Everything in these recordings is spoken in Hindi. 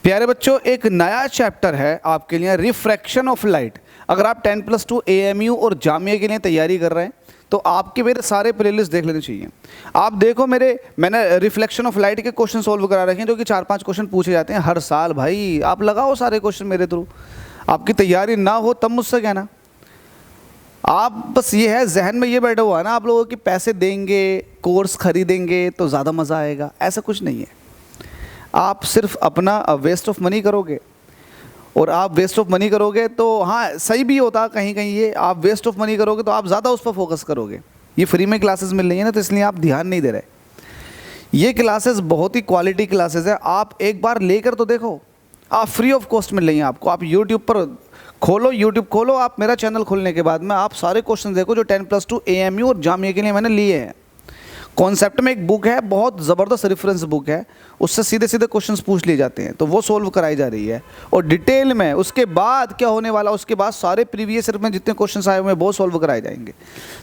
प्यारे बच्चों, एक नया चैप्टर है आपके लिए, रिफ्रैक्शन ऑफ लाइट। अगर आप 10+2 AMU और जामिया के लिए तैयारी कर रहे हैं तो आपके मेरे सारे प्लेलिस्ट देख लेने चाहिए। आप देखो मैंने रिफ्लेक्शन ऑफ लाइट के क्वेश्चन सोल्व करा रखे हैं, जो कि 4-5 क्वेश्चन पूछे जाते हैं हर साल। भाई आप लगाओ सारे क्वेश्चन मेरे थ्रू। आपकी तैयारी ना हो तब मुझसे कहना। आप बस ये है जहन में ये बैठा हुआ है ना आप लोगों की, पैसे देंगे कोर्स खरीदेंगे तो ज़्यादा मज़ा आएगा, ऐसा कुछ नहीं है। आप सिर्फ अपना वेस्ट ऑफ मनी करोगे, और आप वेस्ट ऑफ मनी करोगे तो हाँ सही भी होता कहीं कहीं, ये आप वेस्ट ऑफ मनी करोगे तो आप ज़्यादा उस पर फोकस करोगे। ये फ्री में क्लासेस मिल रही है ना, तो इसलिए आप ध्यान नहीं दे रहे। ये क्लासेस बहुत ही क्वालिटी क्लासेस है, आप एक बार लेकर तो देखो। आप फ्री ऑफ कॉस्ट मिल रही हैं आपको। आप यूट्यूब पर खोलो, यूट्यूब खोलो, आप मेरा चैनल खोलने के बाद में आप सारे क्वेश्चन देखो जो 10+2 AMU और जामिया के लिए मैंने लिए हैं। कॉन्सेप्ट में एक बुक है, बहुत ज़बरदस्त रेफरेंस बुक है, उससे सीधे सीधे क्वेश्चंस पूछ लिए जाते हैं, तो वो सोल्व कराई जा रही है और डिटेल में। उसके बाद क्या होने वाला, उसके बाद सारे प्रीवियस ईयर में जितने क्वेश्चंस आए हुए हैं वो सोल्व कराए जाएंगे।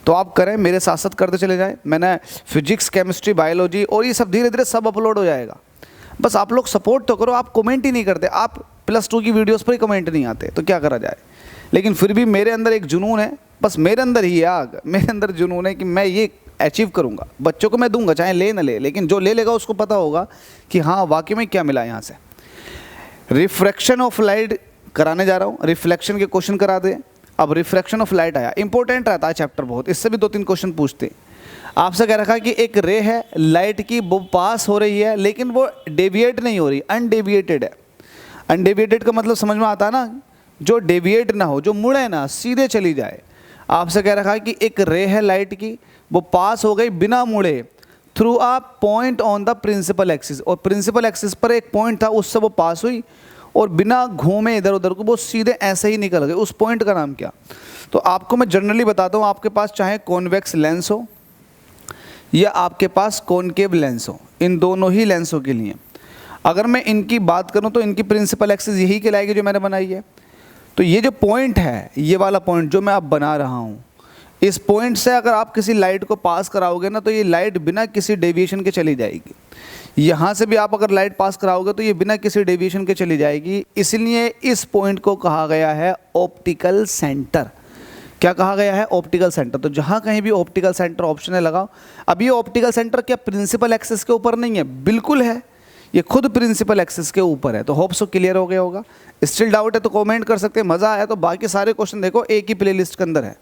तो आप करें, मेरे साथ साथ करते चले जाएं। मैंने फिजिक्स, केमिस्ट्री, बायोलॉजी और ये सब धीरे धीरे सब अपलोड हो जाएगा। बस आप लोग सपोर्ट तो करो। आप कमेंट ही नहीं करते, आप +2 की वीडियोज़ पर ही कमेंट नहीं आते, तो क्या करा जाए। लेकिन फिर भी मेरे अंदर एक जुनून है, बस मेरे अंदर ही आग, मेरे अंदर जुनून है कि मैं ये अचीव करूंगा। बच्चों को मैं दूंगा चाहे ले ना ले, लेकिन जो ले लेगा उसको पता होगा कि हाँ वाकई में क्या मिला यहाँ से। रिफ्रैक्शन ऑफ लाइट कराने जा रहा हूँ, रिफ्लेक्शन के क्वेश्चन करा दे। अब रिफ्रैक्शन ऑफ लाइट आया, इंपॉर्टेंट रहता है चैप्टर बहुत, इससे भी 2-3 क्वेश्चन पूछते। आपसे कह रखा है कि एक रे है लाइट की, वो पास हो रही है लेकिन वो डेविएट नहीं हो रही, अनडेविएटेड है। अनडेविएटेड का मतलब समझ में आता है ना, जो डेविएट ना हो, जो मुड़े ना, सीधे चली जाए। आपसे कह रखा है कि एक रे है लाइट की, वो पास हो गई बिना मुड़े through a point on the principal axis, और प्रिंसिपल एक्सिस पर एक पॉइंट था, उससे वो पास हुई और बिना घूमे इधर उधर को वो सीधे ऐसे ही निकल गए। उस पॉइंट का नाम क्या? तो आपको मैं जनरली बताता हूँ, आपके पास चाहे कॉन्वेक्स लेंस हो या आपके पास कॉनकेव लेंस हो, इन दोनों ही लेंसों के लिए अगर मैं इनकी बात करूँ तो इनकी प्रिंसिपल एक्सिस यही कहलाएगी जो मैंने बनाई है। तो ये जो पॉइंट है, ये वाला पॉइंट जो मैं अब बना रहा हूँ, इस पॉइंट से अगर आप किसी लाइट को पास कराओगे ना तो ये लाइट बिना किसी डेविएशन के चली जाएगी। यहाँ से भी आप अगर लाइट पास कराओगे तो ये बिना किसी डेविएशन के चली जाएगी। इसलिए इस पॉइंट को कहा गया है ऑप्टिकल सेंटर। क्या कहा गया है? Optical centre. तो जहाँ कहीं भी ऑप्टिकल सेंटर ऑप्शन है लगाओ। अब ये ऑप्टिकल सेंटर क्या प्रिंसिपल एक्सिस के ऊपर नहीं है? बिल्कुल है, ये खुद प्रिंसिपल एक्सिस के ऊपर है। तो होप सो क्लियर हो गया होगा। स्टिल डाउट है तो कमेंट कर सकते हैं। मज़ा आया तो बाकी सारे क्वेश्चन देखो, एक ही प्लेलिस्ट के अंदर है।